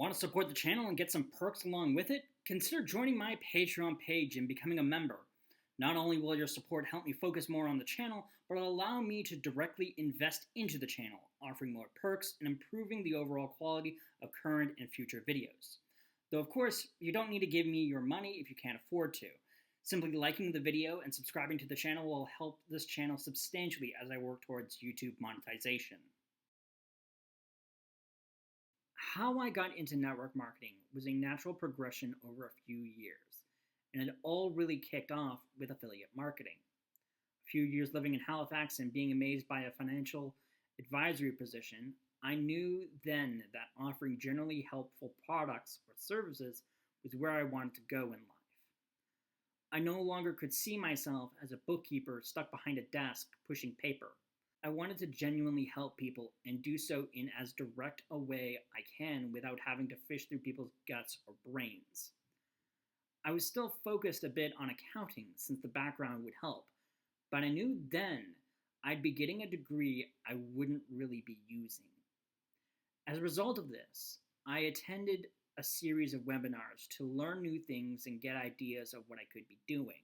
Want to support the channel and get some perks along with it? Consider joining my Patreon page and becoming a member. Not only will your support help me focus more on the channel, but it'll allow me to directly invest into the channel, offering more perks and improving the overall quality of current and future videos. Though of course, you don't need to give me your money if you can't afford to. Simply liking the video and subscribing to the channel will help this channel substantially as I work towards YouTube monetization. How I got into network marketing was a natural progression over a few years, and it all really kicked off with affiliate marketing. A few years living in Halifax and being amazed by a financial advisory position, I knew then that offering generally helpful products or services was where I wanted to go in life. I no longer could see myself as a bookkeeper stuck behind a desk pushing paper. I wanted to genuinely help people and do so in as direct a way I can without having to fish through people's guts or brains. I was still focused a bit on accounting since the background would help, but I knew then I'd be getting a degree I wouldn't really be using. As a result of this, I attended a series of webinars to learn new things and get ideas of what I could be doing.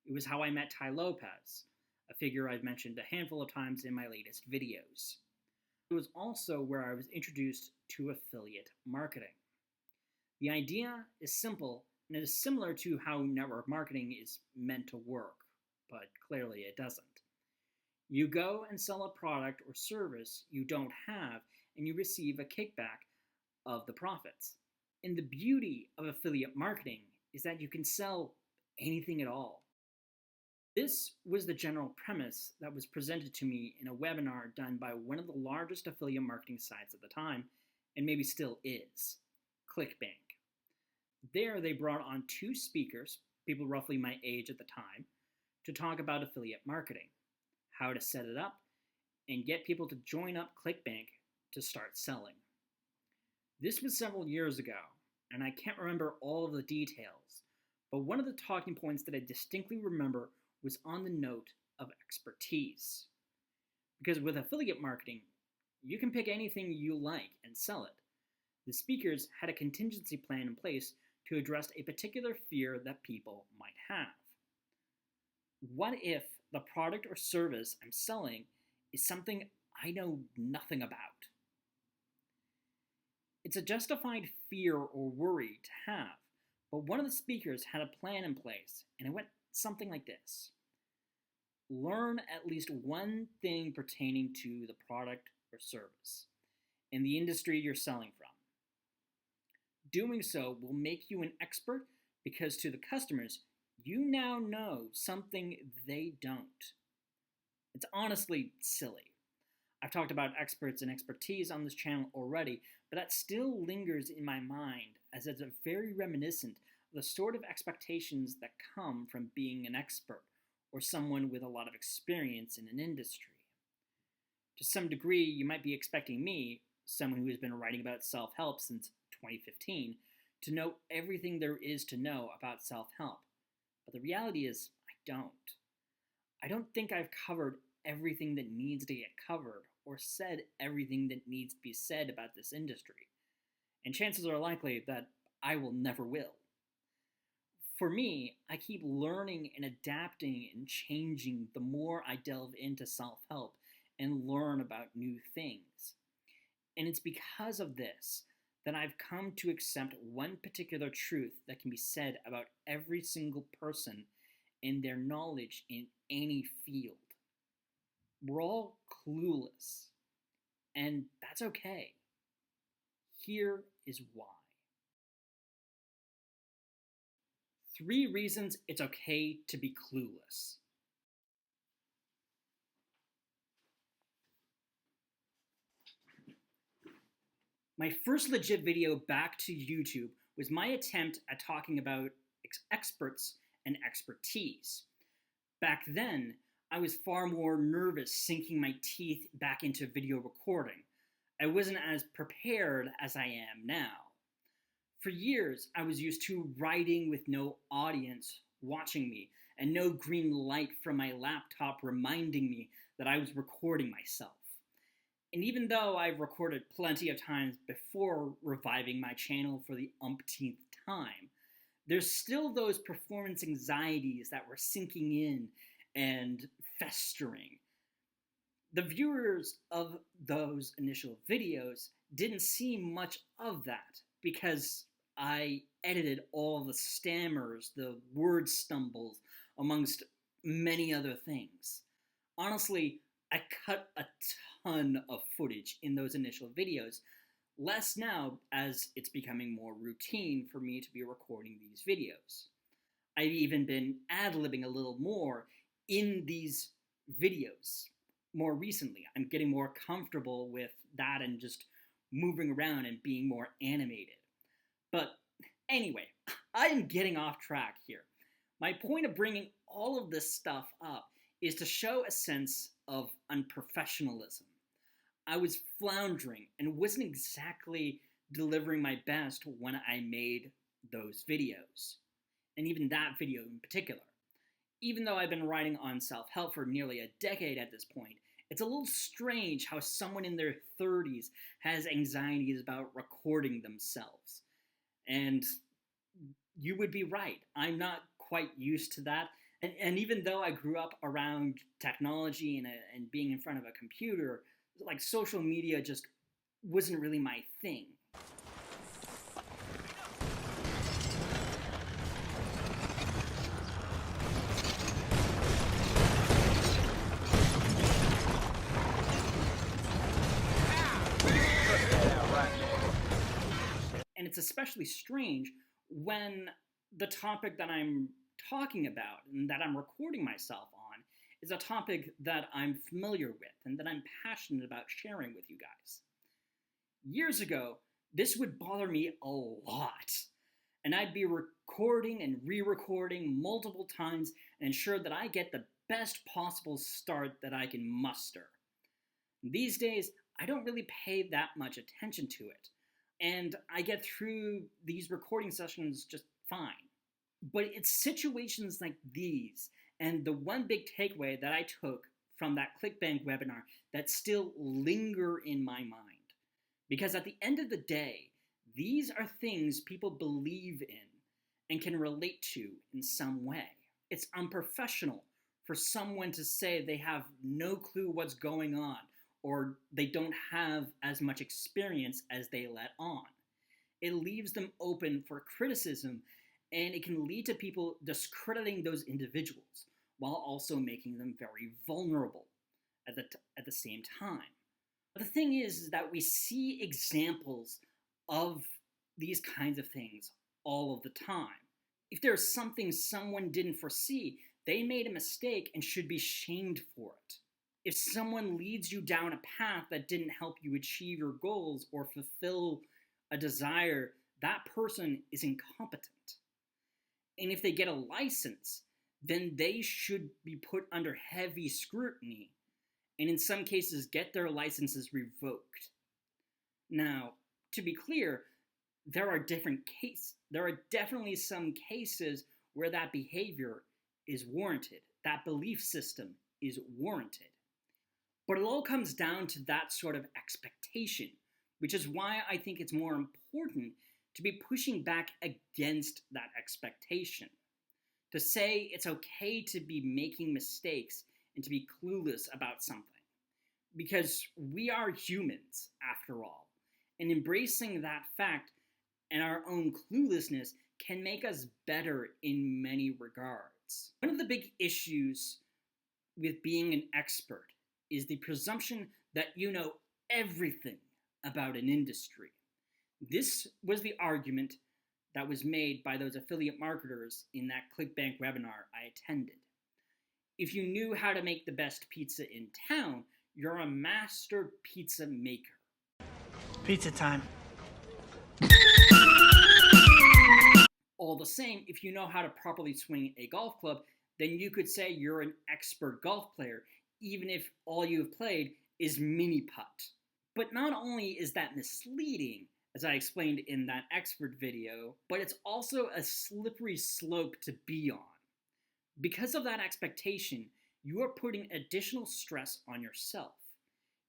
It was how I met Ty Lopez, a figure I've mentioned a handful of times in my latest videos. It was also where I was introduced to affiliate marketing. The idea is simple, and it is similar to how network marketing is meant to work, but clearly it doesn't. You go and sell a product or service you don't have, and you receive a kickback of the profits. And the beauty of affiliate marketing is that you can sell anything at all. This was the general premise that was presented to me in a webinar done by one of the largest affiliate marketing sites at the time, and maybe still is, ClickBank. There they brought on two speakers, people roughly my age at the time, to talk about affiliate marketing, how to set it up, and get people to join up ClickBank to start selling. This was several years ago, and I can't remember all of the details, but one of the talking points that I distinctly remember was on the note of expertise. Because with affiliate marketing, you can pick anything you like and sell it. The speakers had a contingency plan in place to address a particular fear that people might have. What if the product or service I'm selling is something I know nothing about? It's a justified fear or worry to have, but one of the speakers had a plan in place, and it went something like this. Learn at least one thing pertaining to the product or service in the industry you're selling from. Doing so will make you an expert because to the customers, you now know something they don't. It's honestly silly. I've talked about experts and expertise on this channel already, but that still lingers in my mind as it's very reminiscent of the sort of expectations that come from being an expert or someone with a lot of experience in an industry. To some degree, you might be expecting me, someone who has been writing about self-help since 2015, to know everything there is to know about self-help. But the reality is, I don't. I don't think I've covered everything that needs to get covered or said everything that needs to be said about this industry. And chances are likely that I will never will. For me, I keep learning and adapting and changing the more I delve into self-help and learn about new things. And it's because of this that I've come to accept one particular truth that can be said about every single person and their knowledge in any field. We're all clueless, and that's okay. Here is why. 3 reasons it's okay to be clueless. My first legit video back to YouTube was my attempt at talking about experts and expertise. Back then, I was far more nervous sinking my teeth back into video recording. I wasn't as prepared as I am now. For years, I was used to writing with no audience watching me and no green light from my laptop reminding me that I was recording myself. And even though I've recorded plenty of times before reviving my channel for the umpteenth time, there's still those performance anxieties that were sinking in and festering. The viewers of those initial videos didn't see much of that because I edited all the stammers, the word stumbles, amongst many other things. Honestly, I cut a ton of footage in those initial videos, less now as it's becoming more routine for me to be recording these videos. I've even been ad-libbing a little more in these videos more recently. I'm getting more comfortable with that and just moving around and being more animated. But anyway, I am getting off track here. My point of bringing all of this stuff up is to show a sense of unprofessionalism. I was floundering and wasn't exactly delivering my best when I made those videos, and even that video in particular. Even though I've been writing on self-help for nearly a decade at this point, it's a little strange how someone in their 30s has anxieties about recording themselves. And you would be right. I'm not quite used to that. And even though I grew up around technology and being in front of a computer, like social media just wasn't really my thing. And it's especially strange when the topic that I'm talking about and that I'm recording myself on is a topic that I'm familiar with and that I'm passionate about sharing with you guys. Years ago, this would bother me a lot, and I'd be recording and re-recording multiple times and ensure that I get the best possible start that I can muster. These days, I don't really pay that much attention to it, and I get through these recording sessions just fine. But it's situations like these and the one big takeaway that I took from that ClickBank webinar that still linger in my mind. Because at the end of the day, these are things people believe in and can relate to in some way. It's unprofessional for someone to say they have no clue what's going on or they don't have as much experience as they let on. It leaves them open for criticism, and it can lead to people discrediting those individuals while also making them very vulnerable at the same time. But the thing is that we see examples of these kinds of things all of the time. If there's something someone didn't foresee, they made a mistake and should be shamed for it. If someone leads you down a path that didn't help you achieve your goals or fulfill a desire, that person is incompetent. And if they get a license, then they should be put under heavy scrutiny and in some cases get their licenses revoked. Now, to be clear, there are definitely some cases where that behavior is warranted, that belief system is warranted. But it all comes down to that sort of expectation, which is why I think it's more important to be pushing back against that expectation. To say it's okay to be making mistakes and to be clueless about something. Because we are humans, after all. And embracing that fact and our own cluelessness can make us better in many regards. One of the big issues with being an expert is the presumption that you know everything about an industry. This was the argument that was made by those affiliate marketers in that ClickBank webinar I attended. If you knew how to make the best pizza in town, you're a master pizza maker. Pizza time. All the same, if you know how to properly swing a golf club, then you could say you're an expert golf player, even if all you've played is mini putt. But not only is that misleading, as I explained in that expert video, but it's also a slippery slope to be on. Because of that expectation, you are putting additional stress on yourself.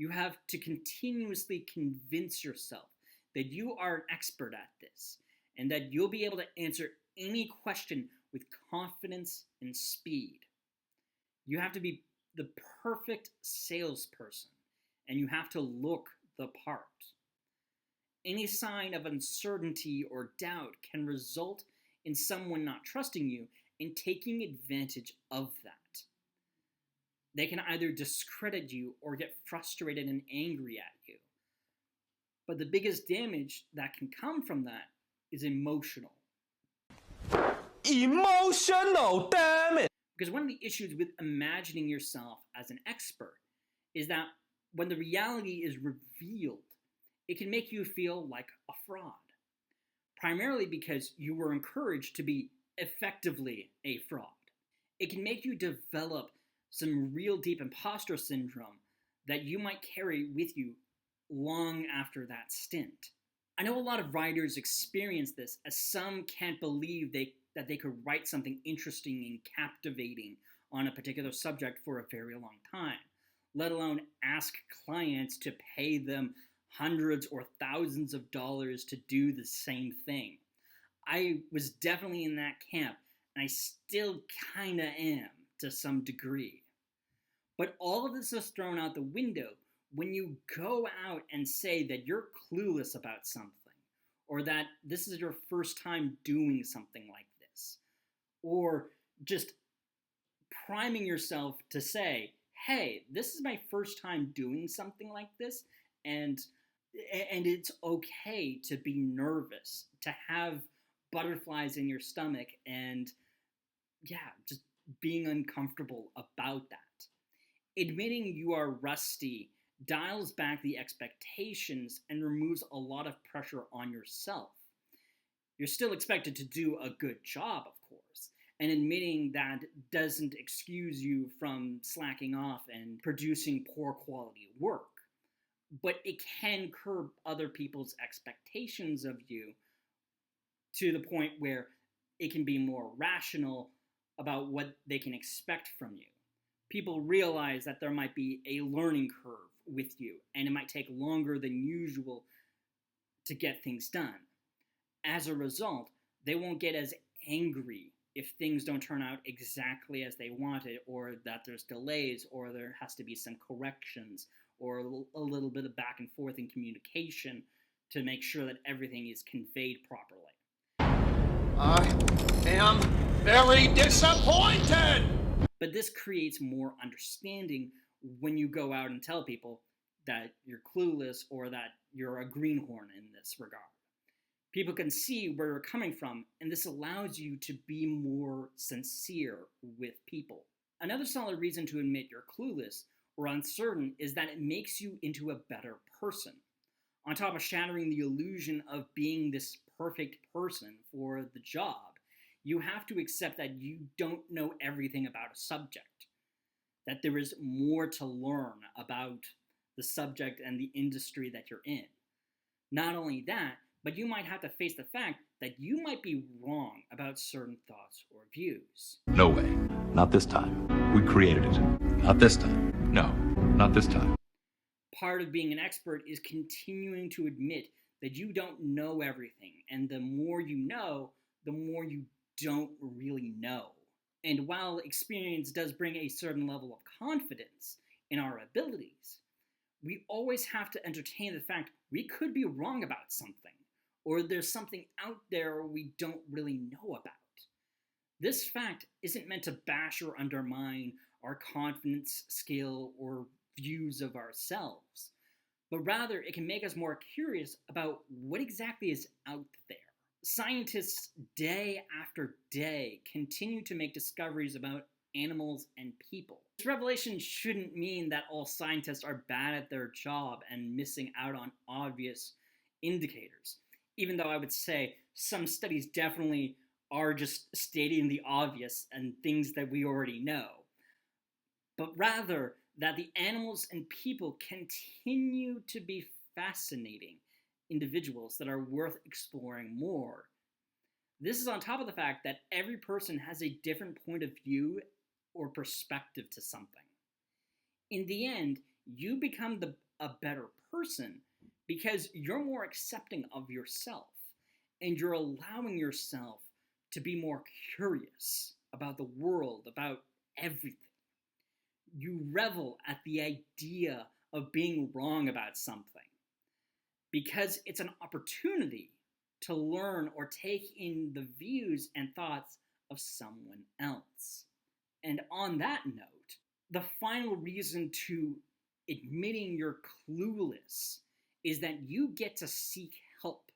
You have to continuously convince yourself that you are an expert at this and that you'll be able to answer any question with confidence and speed. You have to be the perfect salesperson, and you have to look the part. Any sign of uncertainty or doubt can result in someone not trusting you and taking advantage of that. They can either discredit you or get frustrated and angry at you. But the biggest damage that can come from that is emotional. Emotional, damn it! Because one of the issues with imagining yourself as an expert is that when the reality is revealed, it can make you feel like a fraud. Primarily because you were encouraged to be effectively a fraud. It can make you develop some real deep imposter syndrome that you might carry with you long after that stint. I know a lot of writers experience this, as some can't believe that they could write something interesting and captivating on a particular subject for a very long time, let alone ask clients to pay them hundreds or thousands of dollars to do the same thing. I was definitely in that camp, and I still kinda am to some degree. But all of this is thrown out the window when you go out and say that you're clueless about something, or that this is your first time doing something like this, or just priming yourself to say, hey, this is my first time doing something like this, and it's okay to be nervous, to have butterflies in your stomach, and just being uncomfortable about that. Admitting you are rusty dials back the expectations and removes a lot of pressure on yourself. You're still expected to do a good job, of course, and admitting that doesn't excuse you from slacking off and producing poor quality work. But it can curb other people's expectations of you to the point where it can be more rational about what they can expect from you. People realize that there might be a learning curve with you, and it might take longer than usual to get things done. As a result, they won't get as angry if things don't turn out exactly as they wanted, or that there's delays, or there has to be some corrections, or a little bit of back and forth in communication to make sure that everything is conveyed properly. I am very disappointed! But this creates more understanding when you go out and tell people that you're clueless or that you're a greenhorn in this regard. People can see where you're coming from, and this allows you to be more sincere with people. Another solid reason to admit you're clueless or uncertain is that it makes you into a better person. On top of shattering the illusion of being this perfect person for the job, you have to accept that you don't know everything about a subject, that there is more to learn about the subject and the industry that you're in. Not only that, but you might have to face the fact that you might be wrong about certain thoughts or views. No way. Not this time. We created it. Not this time. No, not this time. Part of being an expert is continuing to admit that you don't know everything, and the more you know, the more you don't really know. And while experience does bring a certain level of confidence in our abilities, we always have to entertain the fact we could be wrong about something, or there's something out there we don't really know about. This fact isn't meant to bash or undermine our confidence, skill, or views of ourselves, but rather it can make us more curious about what exactly is out there. Scientists, day after day, continue to make discoveries about animals and people. This revelation shouldn't mean that all scientists are bad at their job and missing out on obvious indicators, even though I would say some studies definitely are just stating the obvious and things that we already know, but rather that the animals and people continue to be fascinating individuals that are worth exploring more. This is on top of the fact that every person has a different point of view or perspective to something. In the end, you become a better person because you're more accepting of yourself and you're allowing yourself to be more curious about the world, about everything. You revel at the idea of being wrong about something because it's an opportunity to learn or take in the views and thoughts of someone else. And on that note, the final reason to admitting you're clueless is that you get to seek help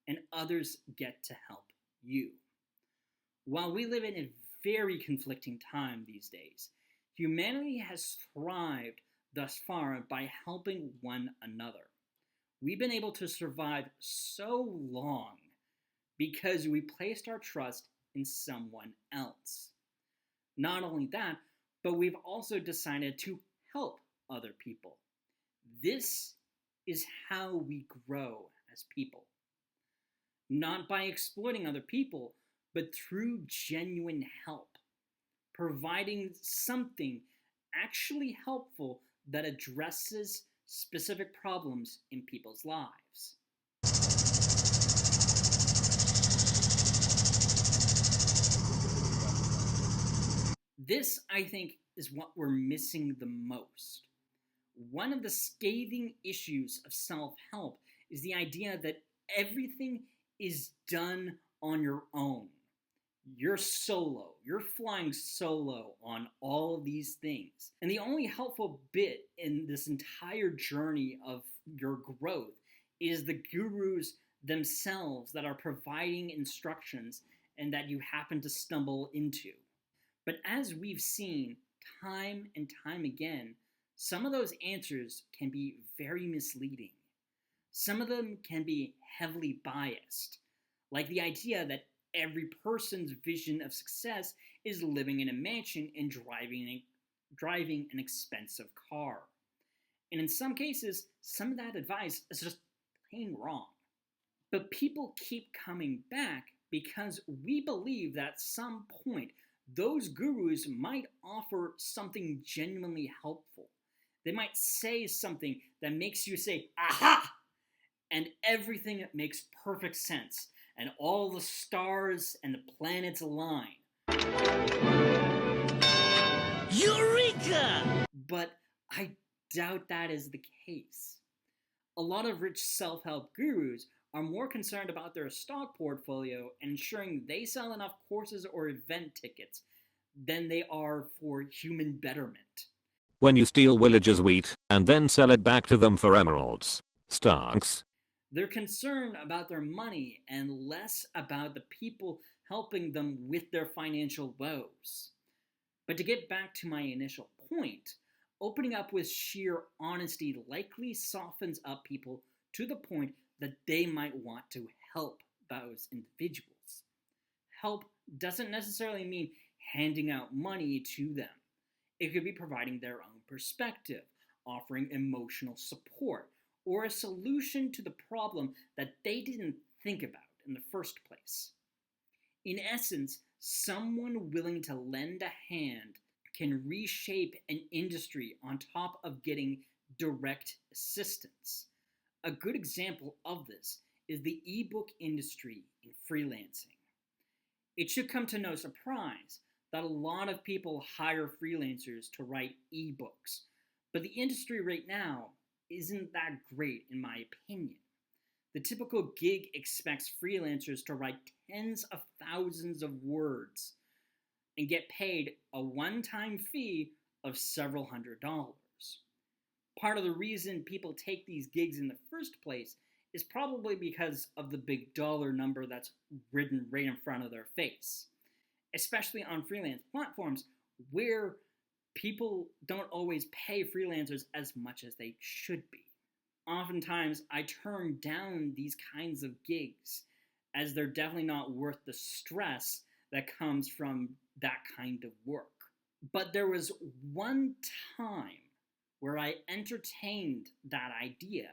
and others get to help you. While we live in a very conflicting time these days, humanity has thrived thus far by helping one another. We've been able to survive so long because we placed our trust in someone else. Not only that, but we've also decided to help other people. This is how we grow as people. Not by exploiting other people, but through genuine help. Providing something actually helpful that addresses specific problems in people's lives. This, I think, is what we're missing the most. One of the scathing issues of self-help is the idea that everything is done on your own. You're solo. You're flying solo on all of these things. And the only helpful bit in this entire journey of your growth is the gurus themselves that are providing instructions and that you happen to stumble into. But as we've seen time and time again, some of those answers can be very misleading. Some of them can be heavily biased, like the idea that every person's vision of success is living in a mansion and driving an expensive car. And in some cases, some of that advice is just plain wrong. But people keep coming back because we believe that at some point, those gurus might offer something genuinely helpful. They might say something that makes you say, aha! And everything makes perfect sense, and all the stars and the planets align. Eureka! But I doubt that is the case. A lot of rich self-help gurus are more concerned about their stock portfolio and ensuring they sell enough courses or event tickets than they are for human betterment. When you steal villagers' wheat and then sell it back to them for emeralds. Stonks. They're concerned about their money and less about the people helping them with their financial woes. But to get back to my initial point, opening up with sheer honesty likely softens up people to the point that they might want to help those individuals. Help doesn't necessarily mean handing out money to them. It could be providing their own perspective, offering emotional support, or a solution to the problem that they didn't think about in the first place. In essence, someone willing to lend a hand can reshape an industry on top of getting direct assistance. A good example of this is the ebook industry in freelancing. It should come to no surprise that a lot of people hire freelancers to write ebooks, but the industry right now isn't that great in my opinion. The typical gig expects freelancers to write tens of thousands of words and get paid a one-time fee of several $100s. Part of the reason people take these gigs in the first place is probably because of the big dollar number that's written right in front of their face, especially on freelance platforms where people don't always pay freelancers as much as they should be. Oftentimes, I turn down these kinds of gigs as they're definitely not worth the stress that comes from that kind of work. But there was one time where I entertained that idea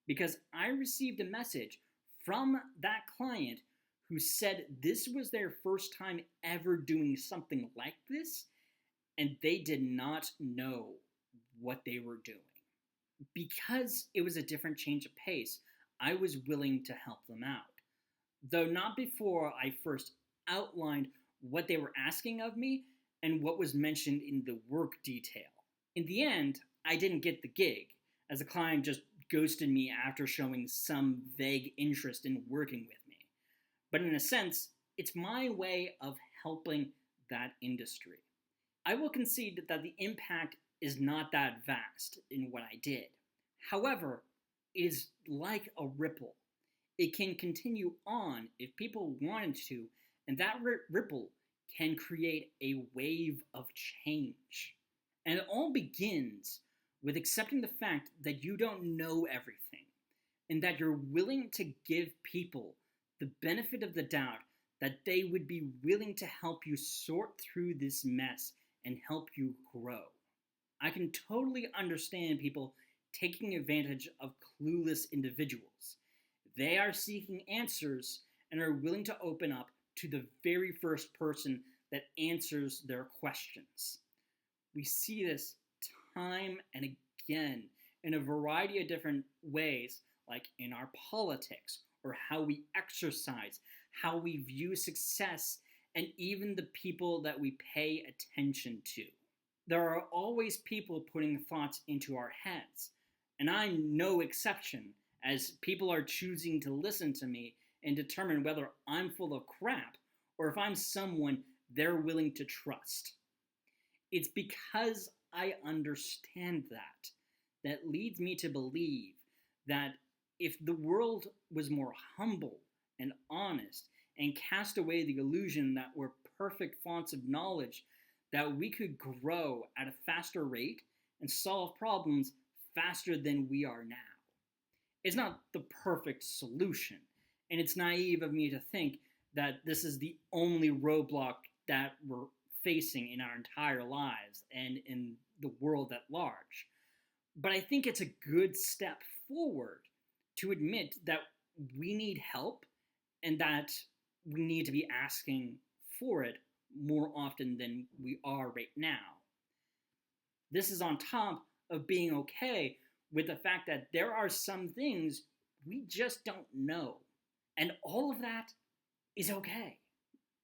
because I received a message from that client who said this was their first time ever doing something like this, and they did not know what they were doing. Because it was a different change of pace, I was willing to help them out. Though not before I first outlined what they were asking of me and what was mentioned in the work detail. In the end, I didn't get the gig, as the client just ghosted me after showing some vague interest in working with me. But in a sense, it's my way of helping that industry. I will concede that the impact is not that vast in what I did. However, it is like a ripple. It can continue on if people wanted to, and that ripple can create a wave of change. And it all begins with accepting the fact that you don't know everything, and that you're willing to give people the benefit of the doubt that they would be willing to help you sort through this mess and help you grow. I can totally understand people taking advantage of clueless individuals. They are seeking answers and are willing to open up to the very first person that answers their questions. We see this time and again in a variety of different ways, like in our politics, or how we exercise, how we view success, and even the people that we pay attention to. There are always people putting thoughts into our heads, and I'm no exception, as people are choosing to listen to me and determine whether I'm full of crap or if I'm someone they're willing to trust. It's because I understand that leads me to believe that if the world was more humble and honest and cast away the illusion that we're perfect fonts of knowledge, that we could grow at a faster rate and solve problems faster than we are now. It's not the perfect solution, and it's naive of me to think that this is the only roadblock that we're facing in our entire lives and in the world at large. But I think it's a good step forward to admit that we need help and that we need to be asking for it more often than we are right now. This is on top of being okay with the fact that there are some things we just don't know. And all of that is okay.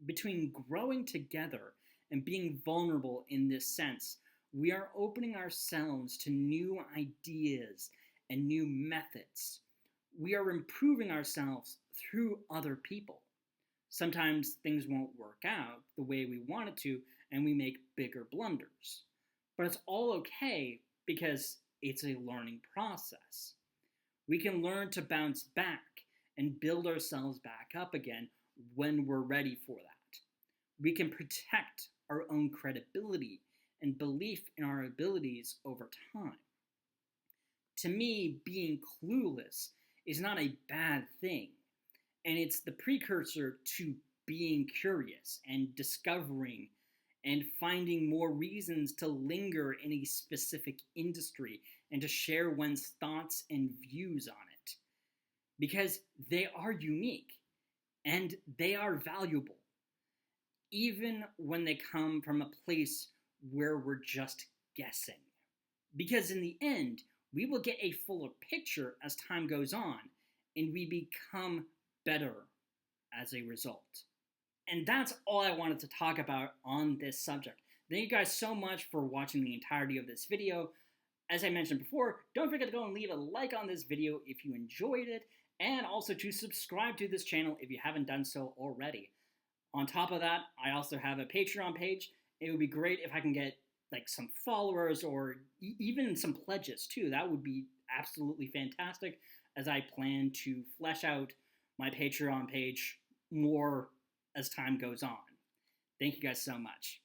Between growing together and being vulnerable in this sense, we are opening ourselves to new ideas and new methods. We are improving ourselves through other people. Sometimes things won't work out the way we want it to, and we make bigger blunders. But it's all okay because it's a learning process. We can learn to bounce back and build ourselves back up again when we're ready for that. We can protect our own credibility and belief in our abilities over time. To me, being clueless is not a bad thing, and it's the precursor to being curious and discovering and finding more reasons to linger in a specific industry and to share one's thoughts and views on it. Because they are unique and they are valuable, even when they come from a place where we're just guessing. Because in the end, we will get a fuller picture as time goes on, and we become better as a result. And that's all I wanted to talk about on this subject. Thank you guys so much for watching the entirety of this video. As I mentioned before, don't forget to go and leave a like on this video if you enjoyed it, and also to subscribe to this channel if you haven't done so already. On top of that, I also have a Patreon page. It would be great if I can get like some followers or even some pledges too. That would be absolutely fantastic, as I plan to flesh out my Patreon page more as time goes on. Thank you guys so much.